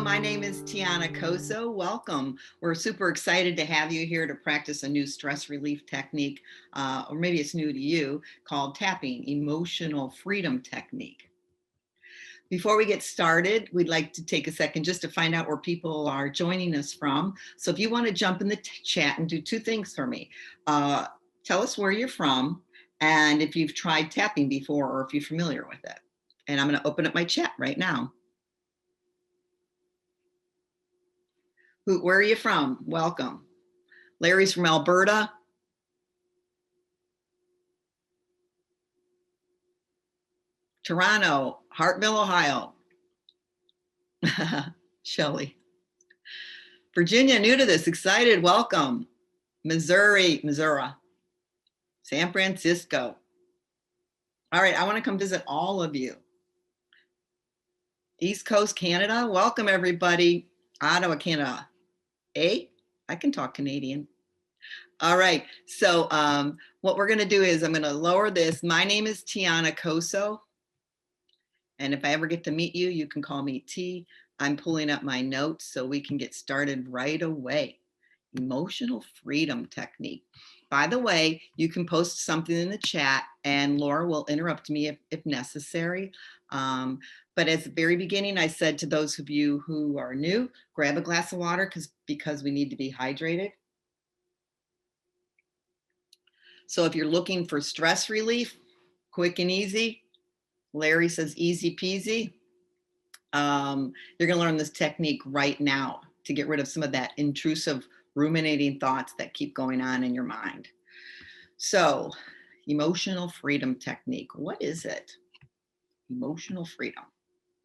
my name is Tijana Coso. Welcome. We're super excited to have you here to practice a new stress relief technique, or maybe it's new to you, called tapping, emotional freedom technique. Before we get started, we'd like to take a second just to find out where people are joining us from. So if you want to jump in the chat and do two things for me, tell us where you're from and if you've tried tapping before or if you're familiar with it. And I'm going to open up my chat right now. Where are you from? Welcome. Larry's from Alberta. Toronto, Hartville, Ohio. Shelley. Virginia, new to this, excited, welcome. Missouri. San Francisco. All right, I want to come visit all of you. East Coast, Canada, welcome everybody. Ottawa, Canada. I can talk Canadian. All right, so what we're gonna do is I'm gonna lower this. My name is Tijana Coso. And if I ever get to meet you, you can call me T. I'm pulling up my notes so we can get started right away. Emotional freedom technique. By the way, you can post something in the chat and Laura will interrupt me if necessary. But at the very beginning, I said to those of you who are new, grab a glass of water because we need to be hydrated. So if you're looking for stress relief, quick and easy, Larry says easy peasy. You're gonna learn this technique right now to get rid of some of that intrusive ruminating thoughts that keep going on in your mind. So, emotional freedom technique, what is it? Emotional freedom.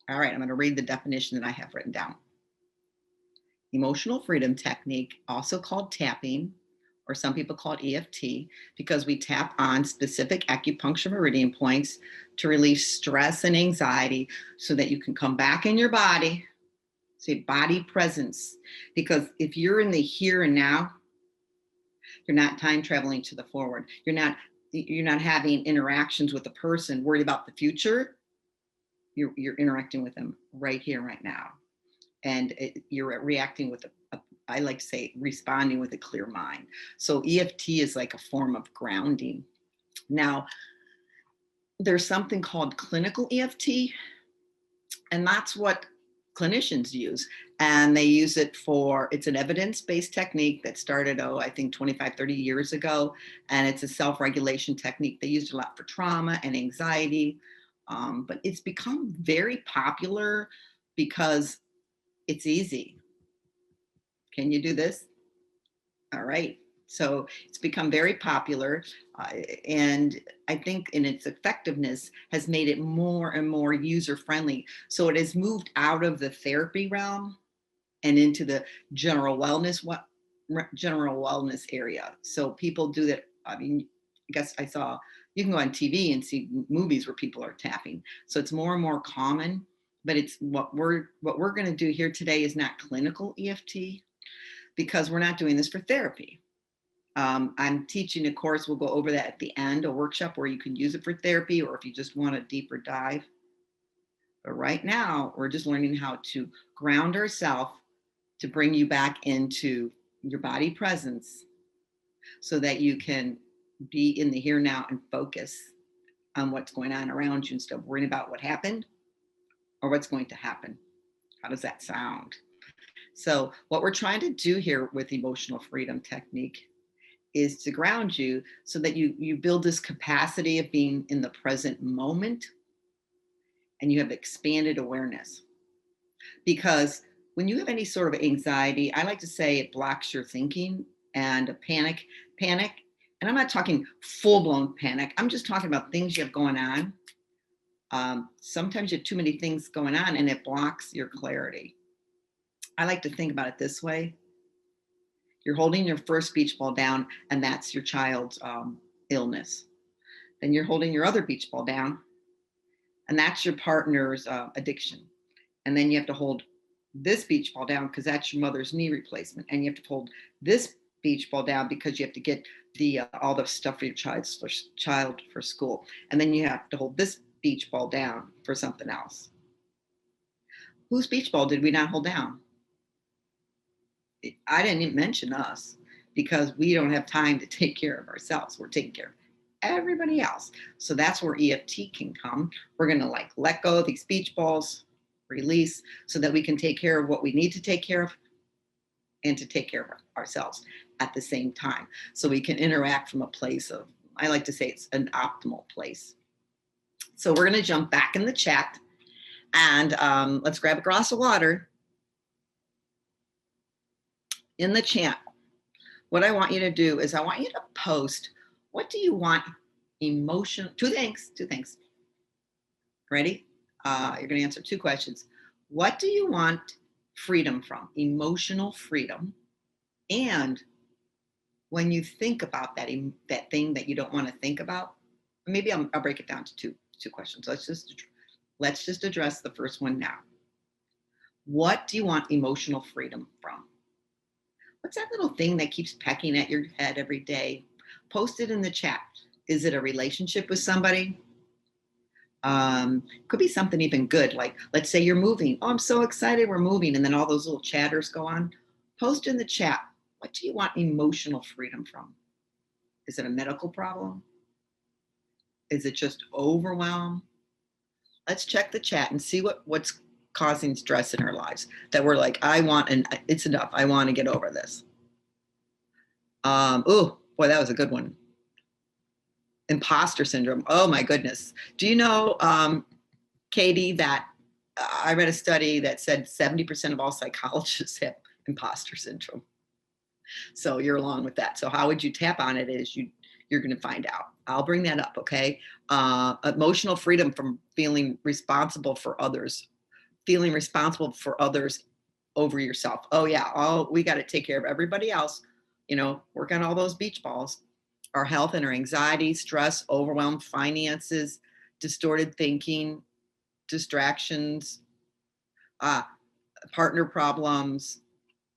All right, I'm gonna read the definition that I have written down. Emotional freedom technique, also called tapping, or some people call it EFT, because we tap on specific acupuncture meridian points to relieve stress and anxiety so that you can come back in your body, say body presence. Because if you're in the here and now, you're not time traveling to the forward. You're not having interactions with a person worried about the future. You're interacting with them right here, right now. And you're reacting with I like to say responding with a clear mind. So EFT is like a form of grounding. Now, there's something called clinical EFT, and that's what clinicians use. And they use it it's an evidence-based technique that started, I think 25, 30 years ago. And it's a self-regulation technique. They used it a lot for trauma and anxiety. But it's become very popular because it's easy. Can you do this? All right. So it's become very popular. And I think in its effectiveness has made it more and more user-friendly. So it has moved out of the therapy realm and into the general wellness area. So people do that. I mean, I guess you can go on TV and see movies where people are tapping. So it's more and more common, but it's what we're going to do here today is not clinical EFT, because we're not doing this for therapy. I'm teaching a course, we'll go over that at the end, a workshop where you can use it for therapy or if you just want a deeper dive. But right now, we're just learning how to ground ourselves to bring you back into your body presence so that you can be in the here now and focus on what's going on around you instead of worrying about what happened or what's going to happen. How does that sound? So what we're trying to do here with emotional freedom technique is to ground you so that you build this capacity of being in the present moment and you have expanded awareness. Because when you have any sort of anxiety, I like to say it blocks your thinking and panic, and I'm not talking full-blown panic. I'm just talking about things you have going on. Sometimes you have too many things going on and it blocks your clarity. I like to think about it this way. You're holding your first beach ball down and that's your child's illness. Then you're holding your other beach ball down and that's your partner's addiction. And then you have to hold this beach ball down because that's your mother's knee replacement. And you have to hold this beach ball down because you have to get all the stuff for your child for school. And then you have to hold this beach ball down for something else. Whose beach ball did we not hold down? I didn't even mention us because we don't have time to take care of ourselves. We're taking care of everybody else. So that's where EFT can come. We're going to like let go of these beach balls, release, so that we can take care of what we need to take care of and to take care of ourselves at the same time. So we can interact from a place of, I like to say it's an optimal place. So we're going to jump back in the chat and let's grab a glass of water. In the chat, what I want you to do is I want you to post, what do you want emotion, two things. Ready? You're going to answer two questions. What do you want freedom from? Emotional freedom. And when you think about that thing that you don't want to think about, maybe I'll break it down to two questions. Let's just address the first one now. What do you want emotional freedom from? What's that little thing that keeps pecking at your head every day? Post it in the chat. Is it a relationship with somebody? Could be something even good. Like, let's say you're moving. Oh, I'm so excited we're moving. And then all those little chatters go on. Post in the chat. What do you want emotional freedom from? Is it a medical problem? Is it just overwhelm? Let's check the chat and see what's causing stress in our lives that we're like, it's enough. I want to get over this. Oh, boy, that was a good one. Imposter syndrome. Oh my goodness. Do you know, Katie, that I read a study that said 70% of all psychologists have imposter syndrome. So you're along with that. So how would you tap on it is you're going to find out. I'll bring that up. Okay. Emotional freedom from feeling responsible for others over yourself. Oh yeah. We got to take care of everybody else, work on all those beach balls, our health and our anxiety, stress, overwhelm, finances, distorted thinking, distractions, partner problems,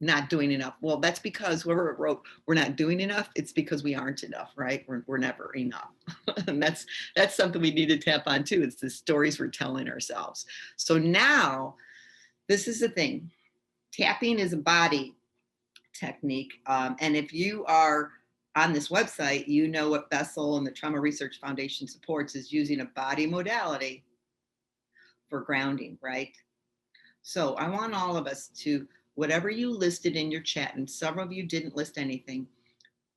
not doing enough. Well, that's because whoever wrote we're not doing enough, it's because we aren't enough, right? We're never enough. And that's something we need to tap on too. It's the stories we're telling ourselves. So now, this is the thing. Tapping is a body technique. And if you are on this website, you know what Bessel and the Trauma Research Foundation supports is using a body modality for grounding, right? So I want all of us to, whatever you listed in your chat, and several of you didn't list anything,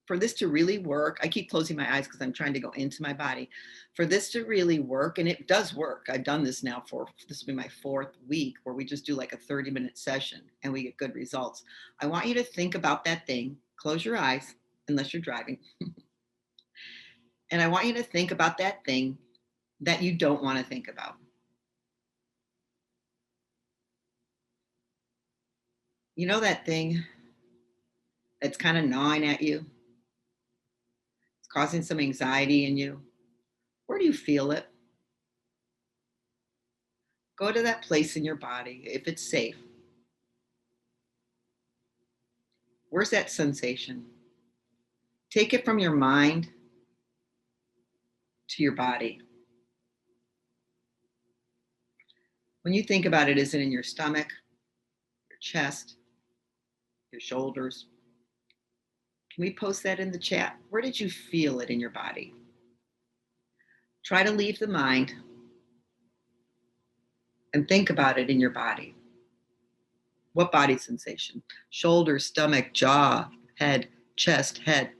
for this to really work, I keep closing my eyes because I'm trying to go into my body. For this to really work, and it does work, I've done this now this will be my 4th week where we just do like a 30-minute session and we get good results. I want you to think about that thing, close your eyes, unless you're driving. And I want you to think about that thing that you don't want to think about. You know that thing that's kind of gnawing at you? It's causing some anxiety in you. Where do you feel it? Go to that place in your body, if it's safe. Where's that sensation? Take it from your mind to your body. When you think about it, is it in your stomach, your chest, your shoulders? Can we post that in the chat? Where did you feel it in your body? Try to leave the mind and think about it in your body. What body sensation? Shoulders, stomach, jaw, head, chest, head.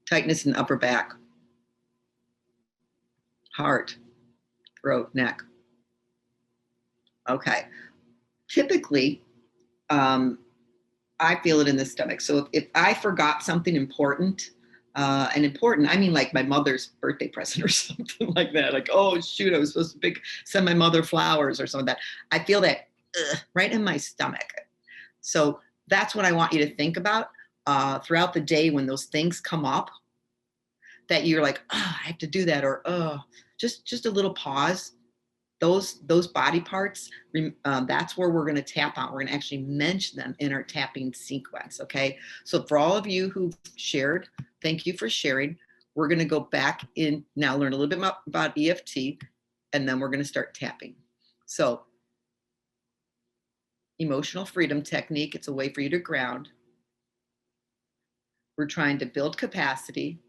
Tightness in the upper back. Heart, throat, neck. Okay. Typically, I feel it in the stomach. So if I forgot something important, I mean like my mother's birthday present or something like that. Like, oh shoot, I was supposed to send my mother flowers or something like that. I feel that right in my stomach. So that's what I want you to think about throughout the day when those things come up, that you're like, oh, I have to do that, or just a little pause. Those body parts, that's where we're going to tap on. We're going to actually mention them in our tapping sequence, okay? So for all of you who've shared, thank you for sharing. We're going to go back in now, learn a little bit about EFT, and then we're going to start tapping. So emotional freedom technique, it's a way for you to ground. We're trying to build capacity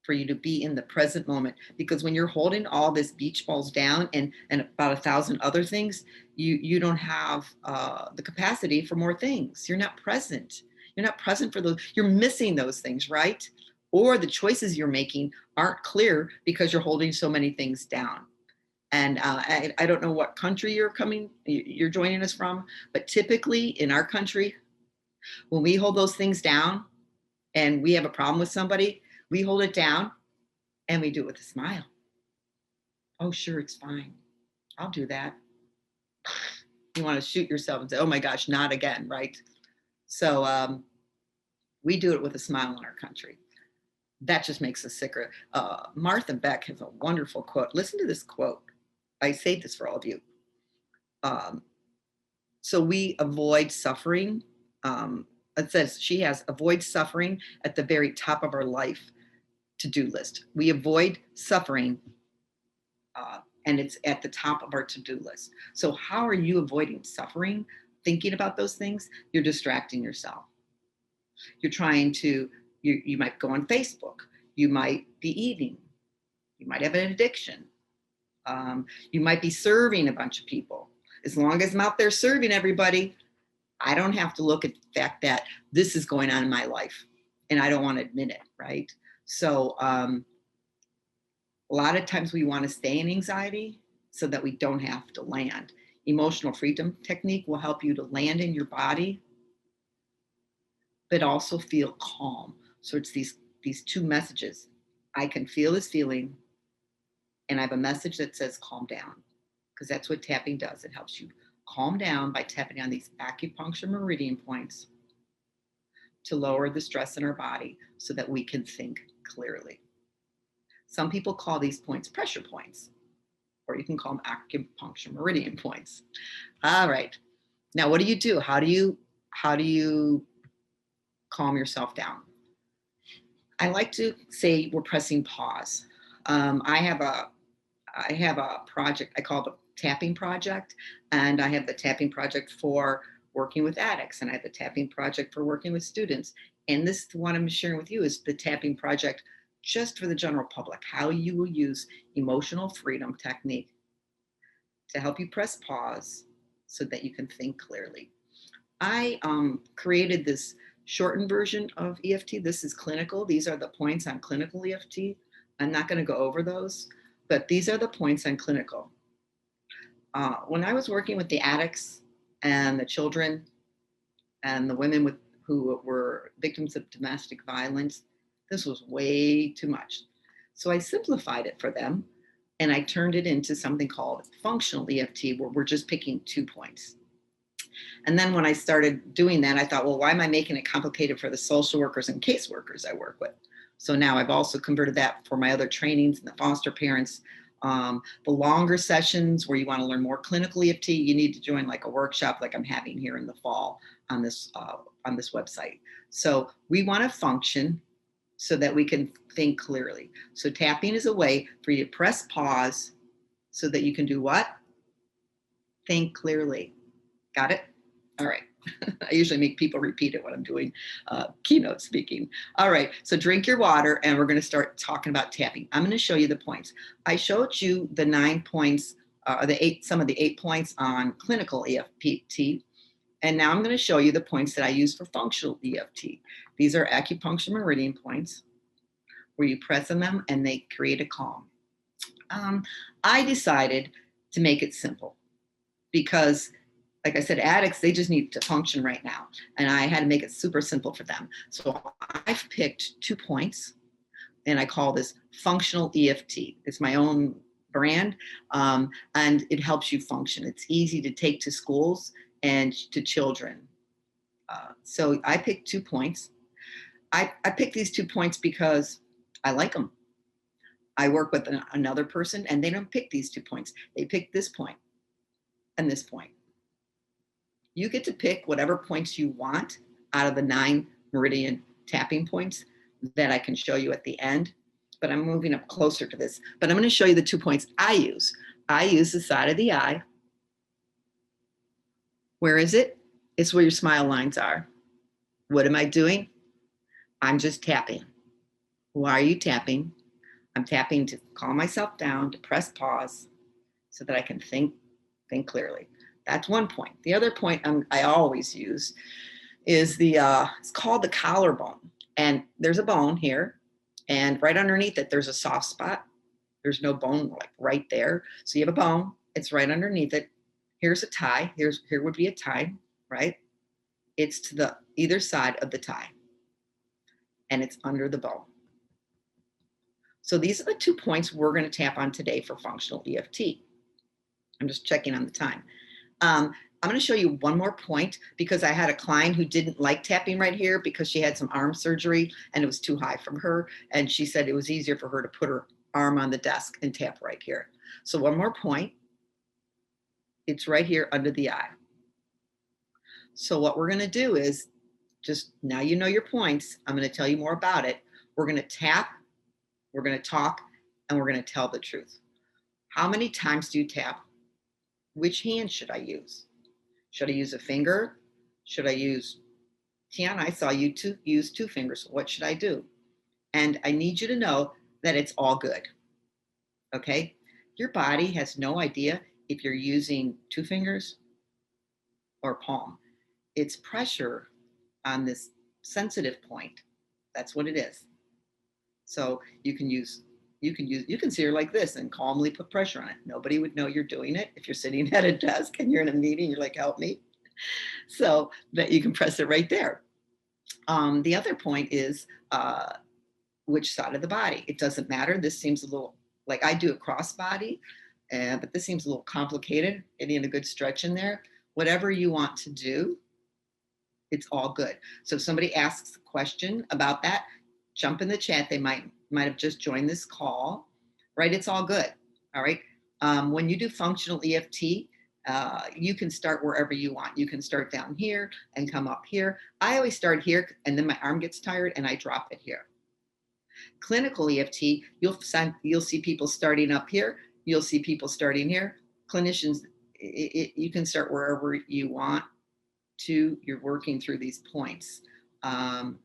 for you to be in the present moment, because when you're holding all this beach balls down and about 1,000 other things, you don't have the capacity for more things. You're not present. You're not present for those. You're missing those things, right? Or the choices you're making aren't clear because you're holding so many things down. And I don't know what country you're joining us from, but typically in our country, when we hold those things down and we have a problem with somebody, we hold it down and we do it with a smile. Oh, sure, it's fine. I'll do that. You want to shoot yourself and say, oh my gosh, not again, right? So we do it with a smile in our country. That just makes us sicker. Martha Beck has a wonderful quote. Listen to this quote. I say this for all of you. So we avoid suffering. It says she has avoid suffering at the very top of our life to-do list. We avoid suffering and it's at the top of our to-do list. So how are you avoiding suffering? Thinking about those things, you're distracting yourself. You're trying to, you might go on Facebook. You might be eating. You might have an addiction. You might be serving a bunch of people. As long as I'm out there serving everybody, I don't have to look at the fact that this is going on in my life and I don't want to admit it, right? So a lot of times we want to stay in anxiety so that we don't have to land. Emotional freedom technique will help you to land in your body, but also feel calm. So it's these two messages. I can feel this feeling, and I have a message that says calm down, because that's what tapping does. It helps you calm down by tapping on these acupuncture meridian points to lower the stress in our body so that we can think clearly. Some people call these points pressure points, or you can call them acupuncture meridian points. All right. Now, what do you do? How do you calm yourself down? I like to say we're pressing pause. I have a project I call the tapping project, and I have the tapping project for working with addicts, and I have the tapping project for working with students. And this one I'm sharing with you is the tapping project just for the general public, how you will use emotional freedom technique to help you press pause so that you can think clearly. I created this shortened version of EFT. This is clinical. These are the points on clinical EFT. I'm not going to go over those, but these are the points on clinical. When I was working with the addicts and the children and the women who were victims of domestic violence, this was way too much. So I simplified it for them, and I turned it into something called functional EFT, where we're just picking 2 points. And then when I started doing that, I thought, well, why am I making it complicated for the social workers and caseworkers I work with? So now I've also converted that for my other trainings and the foster parents. The longer sessions where you want to learn more clinical EFT, you need to join like a workshop like I'm having here in the fall on this website. So we want to function so that we can think clearly. So tapping is a way for you to press pause so that you can do what? Think clearly. Got it? All right. I usually make people repeat it when I'm doing keynote speaking. All right. So drink your water, and we're going to start talking about tapping. I'm going to show you the points. I showed you the 9 points, some of the 8 points on clinical EFT. And now I'm going to show you the points that I use for functional EFT. These are acupuncture meridian points where you press on them and they create a calm. I decided to make it simple because, like I said, addicts, they just need to function right now. And I had to make it super simple for them. So I've picked 2 points, and I call this functional EFT. It's my own brand, and it helps you function. It's easy to take to schools and to children. So I picked 2 points. I picked these 2 points because I like them. I work with another person, and they don't pick these 2 points. They pick this point and this point. You get to pick whatever points you want out of the 9 meridian tapping points that I can show you at the end, but I'm moving up closer to this. But I'm going to show you the 2 points I use. I use the side of the eye, Where is it? It's where your smile lines are. What am I doing? I'm just tapping. Why are you tapping? I'm tapping to calm myself down, to press pause so that I can think clearly. That's one point. The other point I always use is it's called the collarbone. And there's a bone here, and right underneath it, there's a soft spot. There's no bone like right there. So you have a bone, it's right underneath it. Here's a tie. Here would be a tie, right? It's to the either side of the tie, and it's under the bone. So these are the 2 points we're going to tap on today for functional EFT. I'm just checking on the time. I'm going to show you one more point because I had a client who didn't like tapping right here because she had some arm surgery and it was too high from her. And she said it was easier for her to put her arm on the desk and tap right here. So one more point. It's right here under the eye. So what we're going to do is just now you know your points. I'm going to tell you more about it. We're going to tap, we're going to talk, and we're going to tell the truth. How many times do you tap? Which hand should I use? Should I use a finger? Should I use, Tijana, I saw you use 2 fingers. What should I do? And I need you to know that it's all good. Okay? Your body has no idea if you're using 2 fingers or palm. It's pressure on this sensitive point. That's what it is. So you can sit here like this and calmly put pressure on it. Nobody would know you're doing it. If you're sitting at a desk and you're in a meeting, you're like, help me. So that you can press it right there. The other point is which side of the body. It doesn't matter. This seems a little, like I do a cross body, but this seems a little complicated. Getting a good stretch in there. Whatever you want to do, it's all good. So if somebody asks a question about that, jump in the chat. They might have just joined this call, right? It's all good. All right. When you do functional EFT, you can start wherever you want. You can start down here and come up here. I always start here and then my arm gets tired and I drop it here. Clinical EFT, you'll see people starting up here. You'll see people starting here. Clinicians, you can start wherever you want to. You're working through these points. I'm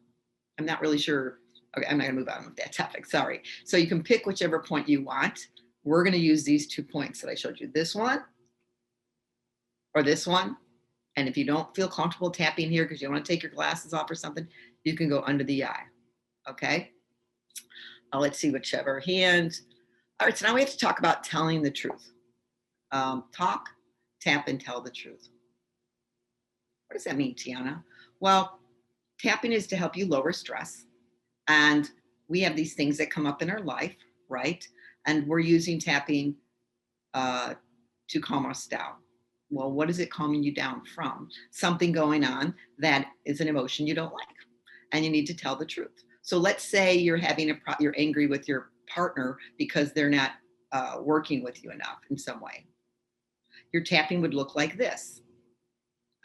not really sure. Okay, I'm not gonna move on with that topic, sorry. So you can pick whichever point you want. We're gonna use these 2 points that I showed you, this one or this one. And if you don't feel comfortable tapping here because you want to take your glasses off or something, you can go under the eye, okay? Let's see whichever hand. All right, so now we have to talk about telling the truth. Talk, tap, and tell the truth. What does that mean, Tijana? Well, tapping is to help you lower stress. And we have these things that come up in our life, right? And we're using tapping to calm us down. Well, what is it calming you down from? Something going on that is an emotion you don't like, and you need to tell the truth. So let's say you're you're angry with your partner because they're not working with you enough in some way. Your tapping would look like this.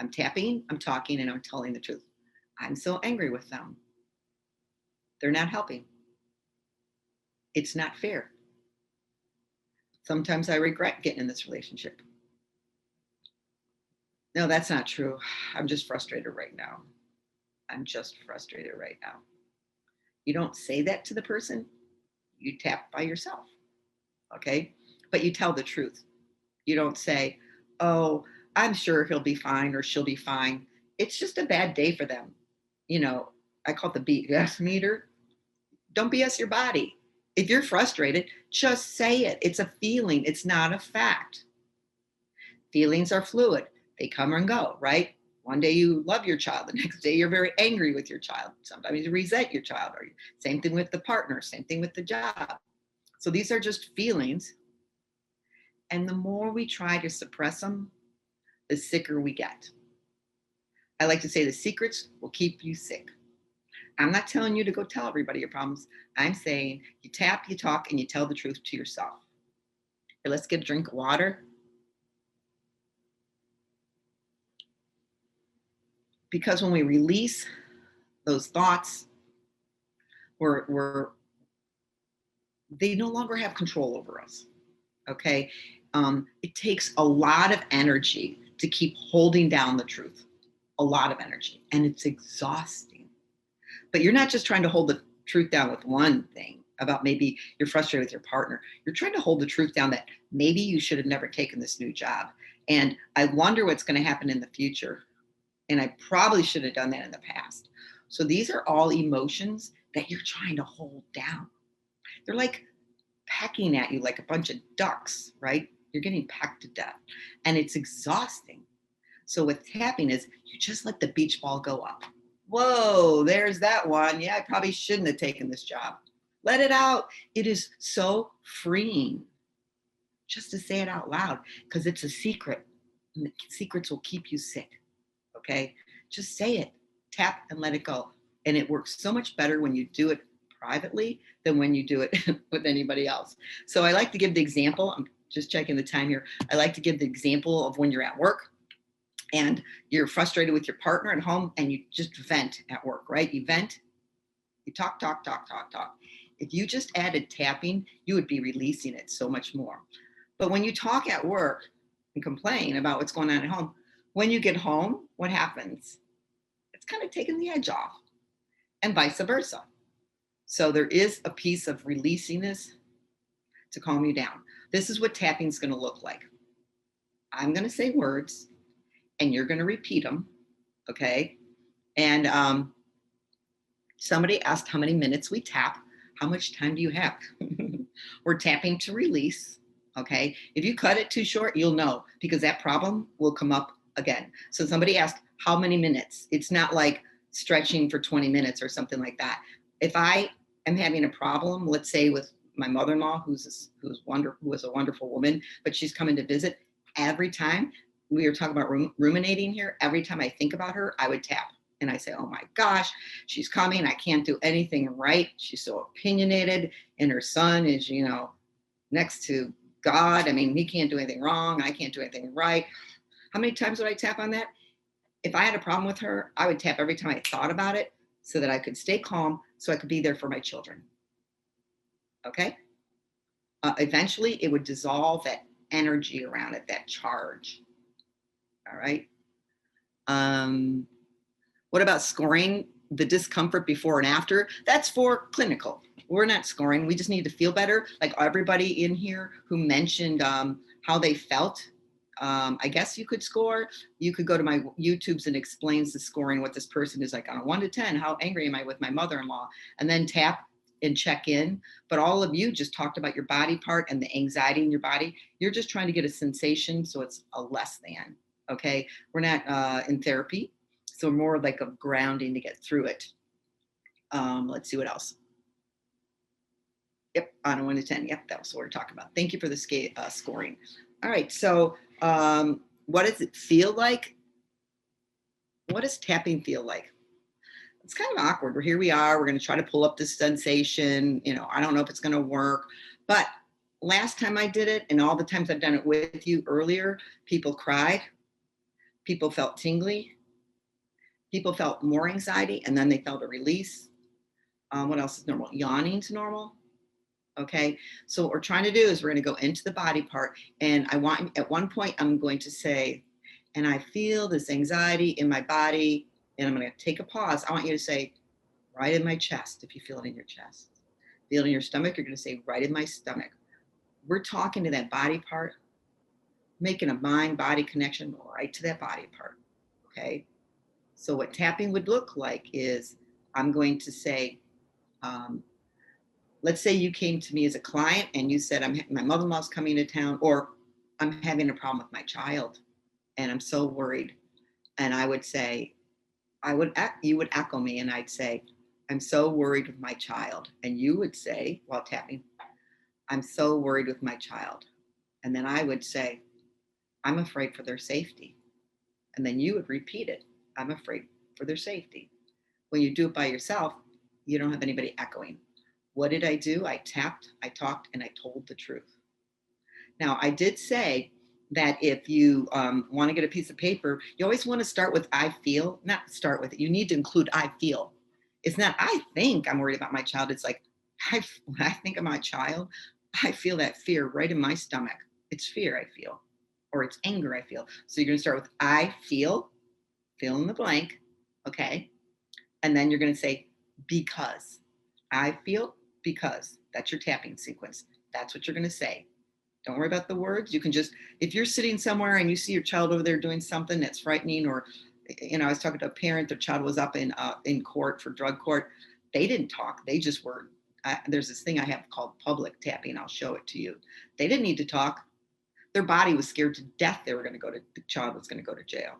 I'm tapping, I'm talking, and I'm telling the truth. I'm so angry with them. They're not helping. It's not fair. Sometimes I regret getting in this relationship. No, that's not true. I'm just frustrated right now. I'm just frustrated right now. You don't say that to the person. You tap by yourself. Okay? But you tell the truth. You don't say, oh, I'm sure he'll be fine or she'll be fine. It's just a bad day for them. You know, I call it the BS meter. Don't BS your body. If you're frustrated, just say it. It's a feeling. It's not a fact. Feelings are fluid. They come and go, right? One day you love your child. The next day you're very angry with your child. Sometimes you resent your child. Or same thing with the partner. Same thing with the job. So these are just feelings. And the more we try to suppress them, the sicker we get. I like to say the secrets will keep you sick. I'm not telling you to go tell everybody your problems. I'm saying you tap, you talk, and you tell the truth to yourself. Here, let's get a drink of water. Because when we release those thoughts, they no longer have control over us. Okay. It takes a lot of energy to keep holding down the truth. A lot of energy, and it's exhausting. But you're not just trying to hold the truth down with one thing about maybe you're frustrated with your partner. You're trying to hold the truth down that maybe you should have never taken this new job. And I wonder what's going to happen in the future. And I probably should have done that in the past. So these are all emotions that you're trying to hold down. They're like pecking at you like a bunch of ducks, right? You're getting pecked to death. And it's exhausting. So with tapping is you just let the beach ball go up. Whoa, there's that one. Yeah, I probably shouldn't have taken this job. Let it out. It is so freeing just to say it out loud because it's a secret. And the secrets will keep you sick. Okay, just say it, tap and let it go. And it works so much better when you do it privately than when you do it with anybody else. So I like to give the example. I'm just checking the time here. I like to give the example of when you're at work and you're frustrated with your partner at home and you just vent at work, right? You vent, you talk. If you just added tapping, you would be releasing it so much more. But when you talk at work and complain about what's going on at home, when you get home, what happens? It's kind of taking the edge off, and vice versa. So there is a piece of releasing this to calm you down. This is what tapping is going to look like. I'm going to say words, and you're going to repeat them, okay? And somebody asked how many minutes we tap. How much time do you have? We're tapping to release, okay? If you cut it too short, you'll know because that problem will come up again. So somebody asked how many minutes. It's not like stretching for 20 minutes or something like that. If I am having a problem, let's say with my mother-in-law, who was a wonderful woman, but she's coming to visit, every time we were talking about ruminating here, every time I think about her, I would tap. And I say, oh my gosh, she's coming. I can't do anything right. She's so opinionated. And her son is, next to God. I mean, he can't do anything wrong. I can't do anything right. How many times would I tap on that? If I had a problem with her, I would tap every time I thought about it so that I could stay calm, so I could be there for my children. Okay? Eventually, it would dissolve that energy around it, that charge. All right? What about scoring the discomfort before and after? That's for clinical. We're not scoring. We just need to feel better. Like everybody in here who mentioned how they felt. I guess you could score. You could go to my YouTubes and explains the scoring, what this person is like on a 1 to 10. How angry am I with my mother-in-law? And then tap and check in. But all of you just talked about your body part and the anxiety in your body. You're just trying to get a sensation, so it's a less than. Okay, we're not in therapy, so more like a grounding to get through it. Let's see what else. Yep, on a 1 to 10. Yep, that was what we're talking about. Thank you for the scoring. All right, so what does it feel like? What does tapping feel like? It's kind of awkward. Here we are. We're going to try to pull up this sensation. I don't know if it's going to work. But last time I did it, and all the times I've done it with you earlier, people cried. People felt tingly. People felt more anxiety, and then they felt a release. What else is normal? Yawning's normal. Okay, so what we're trying to do is we're going to go into the body part, and I want, at one point, I'm going to say, and I feel this anxiety in my body, and I'm going to take a pause. I want you to say, right in my chest, if you feel it in your chest. Feel it in your stomach, you're going to say, right in my stomach. We're talking to that body part, making a mind-body connection right to that body part, okay? So what tapping would look like is I'm going to say, let's say you came to me as a client and you said, my mother-in-law's coming to town, or I'm having a problem with my child and I'm so worried. And I would say, you would echo me and I'd say, I'm so worried with my child. And you would say, while tapping, I'm so worried with my child. And then I would say, I'm afraid for their safety. And then you would repeat it. I'm afraid for their safety. When you do it by yourself, you don't have anybody echoing. What did I do? I tapped, I talked, and I told the truth. Now, I did say that if you want to get a piece of paper, you always want to start with I feel, not start with it. You need to include I feel. It's not I think I'm worried about my child. It's like when I think of my child, I feel that fear right in my stomach. It's fear I feel. or it's anger I feel. So you're going to start with I feel, fill in the blank, okay? And then you're going to say because. I feel because. That's your tapping sequence. That's what you're going to say. Don't worry about the words. You can just, if you're sitting somewhere and you see your child over there doing something that's frightening, or, I was talking to a parent, their child was up in court for drug court. They didn't talk. They just were, there's this thing I have called public tapping. I'll show it to you. They didn't need to talk. Their body was scared to death. The child was going to go to jail.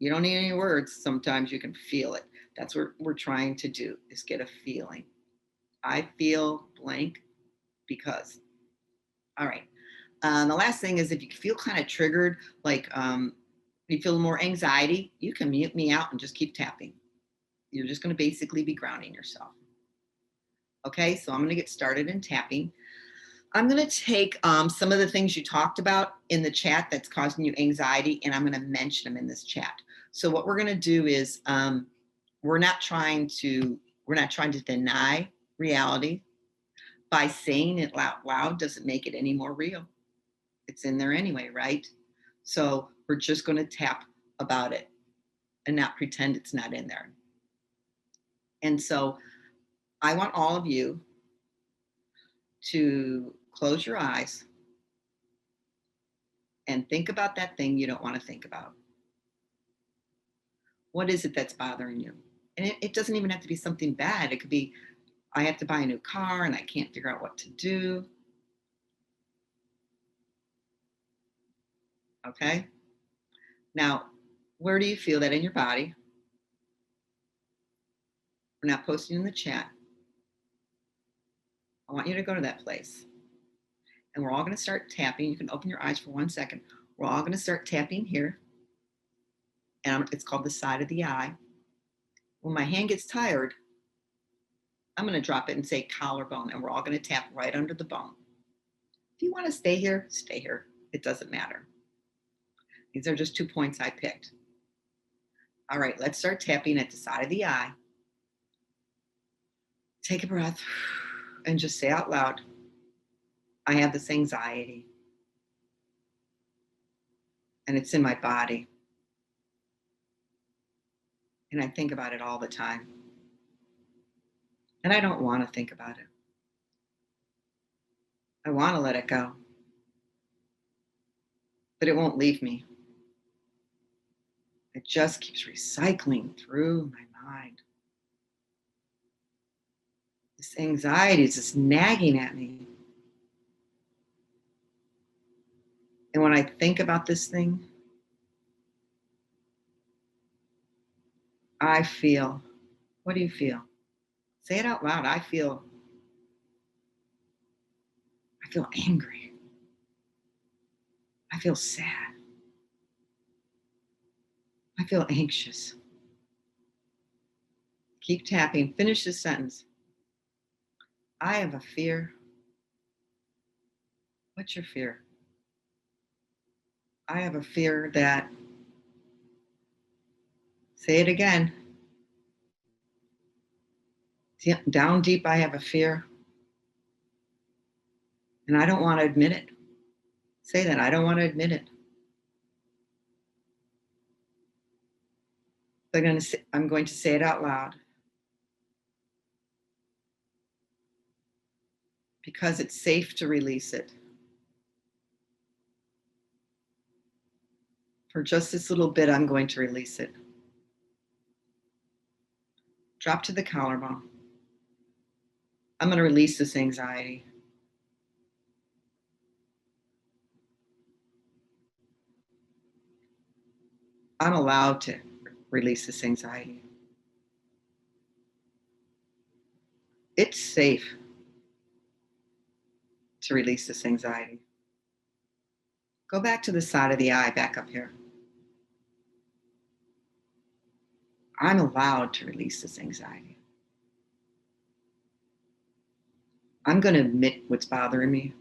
You don't need any words. Sometimes you can feel it. That's what we're trying to do, is get a feeling. I feel blank because. All right. The last thing is, if you feel kind of triggered, like you feel more anxiety, you can mute me out and just keep tapping. You're just going to basically be grounding yourself. Okay, so I'm going to get started in tapping. I'm going to take some of the things you talked about in the chat that's causing you anxiety, and I'm going to mention them in this chat. So what we're going to do is we're not trying to deny reality. By saying it out loud doesn't make it any more real. It's in there anyway, right? So we're just going to tap about it and not pretend it's not in there. And so I want all of you to close your eyes and think about that thing you don't want to think about. What is it that's bothering you? And it doesn't even have to be something bad. It could be, I have to buy a new car and I can't figure out what to do. Okay? Now, where do you feel that in your body? We're not posting in the chat. I want you to go to that place. And we're all going to start tapping. You can open your eyes for 1 second. We're all going to start tapping here. And it's called the side of the eye. When my hand gets tired, I'm going to drop it and say collarbone. And we're all going to tap right under the bone. If you want to stay here, stay here. It doesn't matter. These are just 2 points I picked. All right, let's start tapping at the side of the eye. Take a breath and just say out loud, I have this anxiety. And it's in my body. And I think about it all the time. And I don't want to think about it. I want to let it go. But it won't leave me. It just keeps recycling through my mind. This anxiety is just nagging at me. And when I think about this thing, I feel, what do you feel? Say it out loud. I feel angry. I feel sad. I feel anxious. Keep tapping. Finish this sentence. I have a fear. What's your fear? I have a fear that, say it again. Down deep, I have a fear. And I don't want to admit it. Say that, I don't want to admit it. I'm going to say it out loud. Because it's safe to release it. For just this little bit, I'm going to release it. Drop to the collarbone. I'm going to release this anxiety. I'm allowed to release this anxiety. It's safe to release this anxiety. Go back to the side of the eye, back up here. I'm allowed to release this anxiety. I'm going to admit what's bothering me.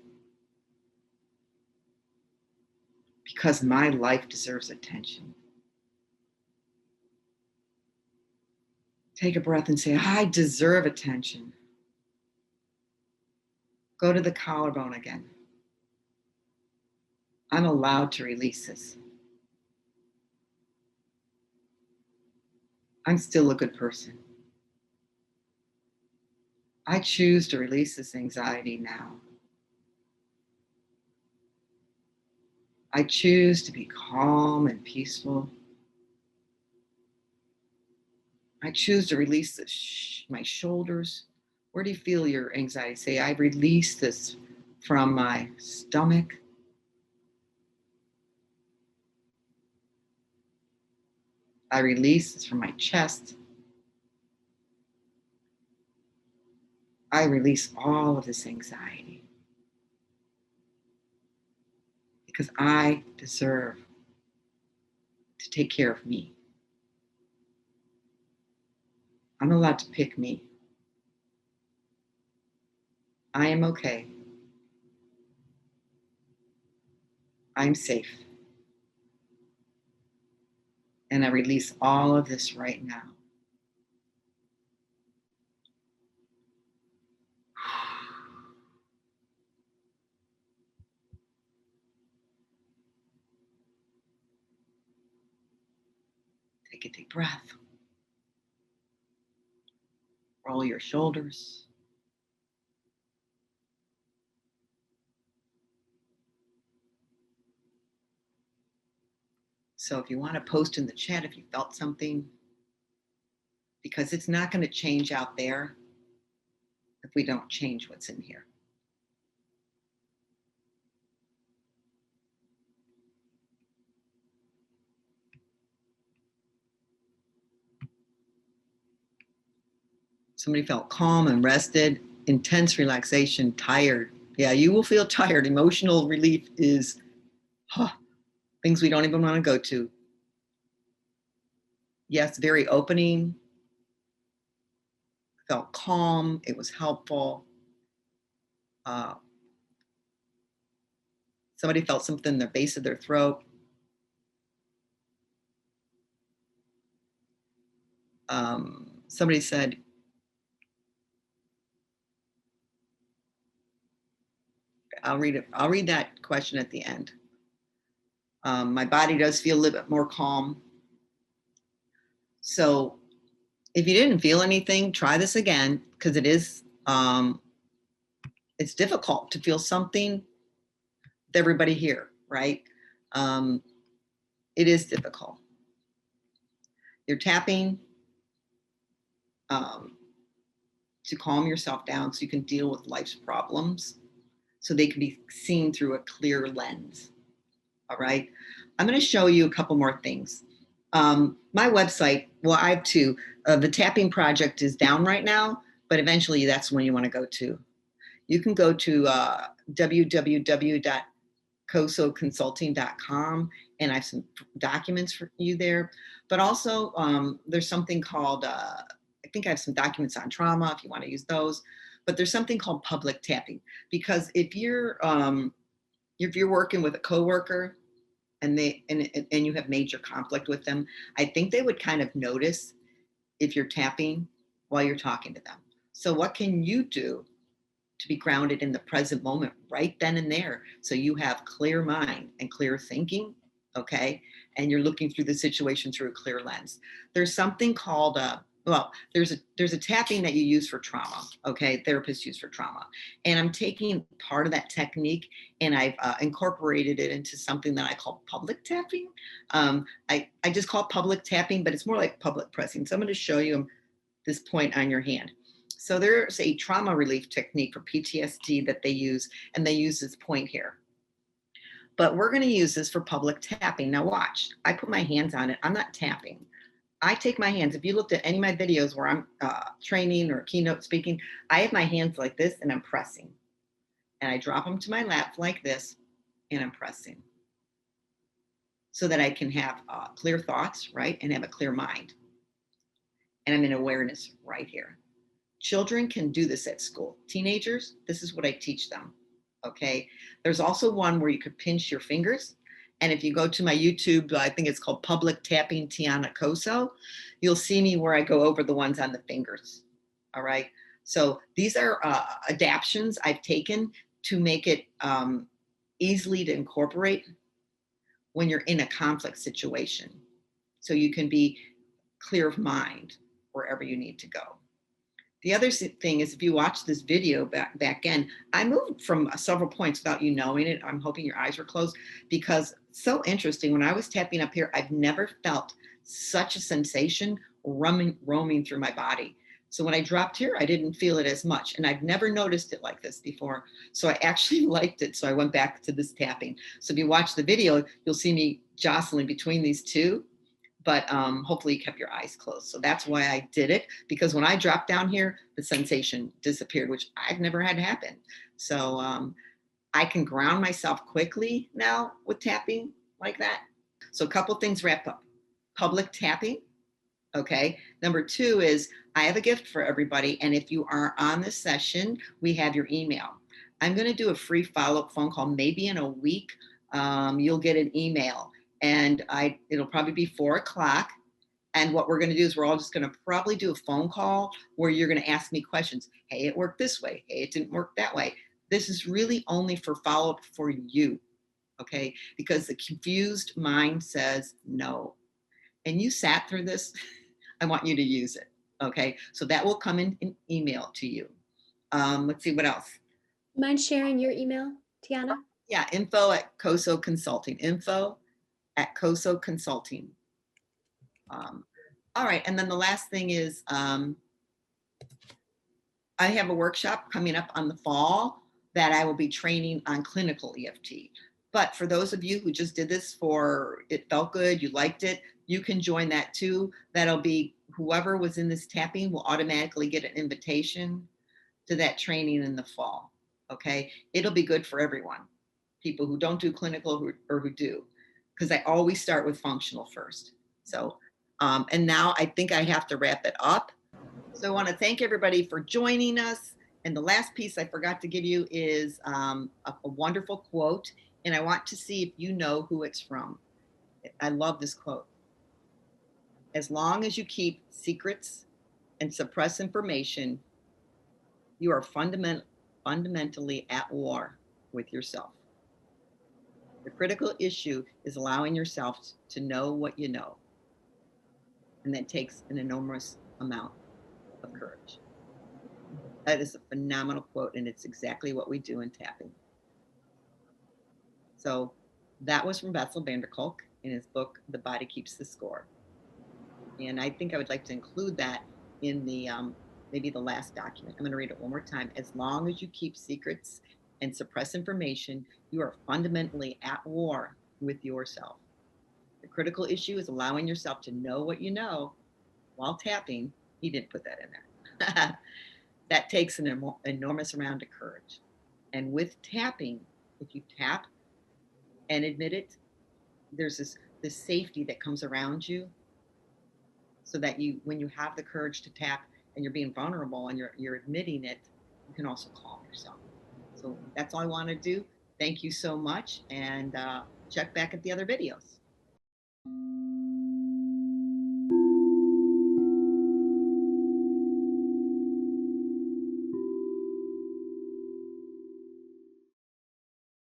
Because my life deserves attention. Take a breath and say, I deserve attention. Go to the collarbone again. I'm allowed to release this. I'm still a good person. I choose to release this anxiety now. I choose to be calm and peaceful. I choose to release this, my shoulders. Where do you feel your anxiety? Say, I release this from my stomach. I release this from my chest. I release all of this anxiety because I deserve to take care of me. I'm allowed to pick me. I am okay. I'm safe. And I release all of this right now. Take a deep breath. Roll your shoulders. So if you want to post in the chat if you felt something, because it's not going to change out there if we don't change what's in here. Somebody felt calm and rested, intense relaxation, tired. Yeah, you will feel tired. Emotional relief is things we don't even want to go to. Yes, very opening. Felt calm. It was helpful. Somebody felt something in the base of their throat. Somebody said, I'll read it. I'll read that question at the end. My body does feel a little bit more calm. So if you didn't feel anything, try this again, because it is, it's difficult to feel something with everybody here, right? It is difficult. You're tapping to calm yourself down so you can deal with life's problems, so they can be seen through a clear lens. All right. I'm going to show you a couple more things. My website, well, I have two. The tapping project is down right now, but eventually that's when you want to go to. You can go to www.cosoconsulting.com, and I have some documents for you there. But also, there's something called, I think I have some documents on trauma if you want to use those. But there's something called public tapping, because if you're working with a coworker and you have major conflict with them, I think they would kind of notice if you're tapping while you're talking to them. So what can you do to be grounded in the present moment right then and there, so you have clear mind and clear thinking, okay? And you're looking through the situation through a clear lens. There's something called there's a tapping that you use for trauma, okay? Therapists use for trauma. And I'm taking part of that technique and I've incorporated it into something that I call public tapping. I just call it public tapping, but it's more like public pressing. So I'm going to show you this point on your hand. So there's a trauma relief technique for PTSD that they use, and they use this point here. But we're going to use this for public tapping. Now watch, I put my hands on it. I'm not tapping. I take my hands. If you looked at any of my videos where I'm training or keynote speaking, I have my hands like this and I'm pressing. And I drop them to my lap like this and I'm pressing. So that I can have clear thoughts, right? And have a clear mind. And I'm in awareness right here. Children can do this at school. Teenagers, this is what I teach them, okay? There's also one where you could pinch your fingers. And if you go to my YouTube, I think it's called Public Tapping Tijana Coso, you'll see me where I go over the ones on the fingers, all right? So these are adaptions I've taken to make it easily to incorporate when you're in a conflict situation. So you can be clear of mind wherever you need to go. The other thing is, if you watch this video back in, I moved from several points without you knowing it. I'm hoping your eyes were closed, because so interesting. When I was tapping up here, I've never felt such a sensation roaming through my body. So when I dropped here, I didn't feel it as much, and I've never noticed it like this before. So I actually liked it. So I went back to this tapping. So if you watch the video, you'll see me jostling between these two, but hopefully you kept your eyes closed. So that's why I did it, because when I dropped down here, the sensation disappeared, which I've never had happen. So I can ground myself quickly now with tapping like that. So a couple things wrap up. Public tapping. Okay. Number 2 is, I have a gift for everybody. And if you are on this session, we have your email. I'm going to do a free follow-up phone call, maybe in a week. You'll get an email, and it'll probably be 4 o'clock. And what we're going to do is, we're all just going to probably do a phone call where you're going to ask me questions. Hey, it worked this way. Hey, it didn't work that way. This is really only for follow-up for you. Okay. Because the confused mind says no. And you sat through this. I want you to use it. Okay. So that will come in an email to you. Let's see what else. Mind sharing your email, Tijana? Yeah. Info@Coso Consulting. Info@Coso Consulting. All right. And then the last thing is, I have a workshop coming up on the fall that I will be training on clinical EFT. But for those of you who just did this for, it felt good, you liked it, you can join that too. That'll be, whoever was in this tapping will automatically get an invitation to that training in the fall. Okay. It'll be good for everyone. People who don't do clinical or who do, because I always start with functional first. So, and now I think I have to wrap it up. So I want to thank everybody for joining us. And the last piece I forgot to give you is a wonderful quote. And I want to see if you know who it's from. I love this quote. As long as you keep secrets and suppress information, you are fundamentally at war with yourself. The critical issue is allowing yourself to know what you know. And that takes an enormous amount of courage. That is a phenomenal quote, and it's exactly what we do in tapping. So that was from Bessel van der Kolk in his book, The Body Keeps the Score. And I think I would like to include that in the maybe the last document. I'm going to read it one more time. As long as you keep secrets and suppress information, you are fundamentally at war with yourself. The critical issue is allowing yourself to know what you know while tapping. He didn't put that in there. That takes an enormous amount of courage. And with tapping, if you tap and admit it, there's this safety that comes around you, so that you, when you have the courage to tap and you're being vulnerable and you're admitting it, you can also calm yourself. So that's all I want to do. Thank you so much, and check back at the other videos.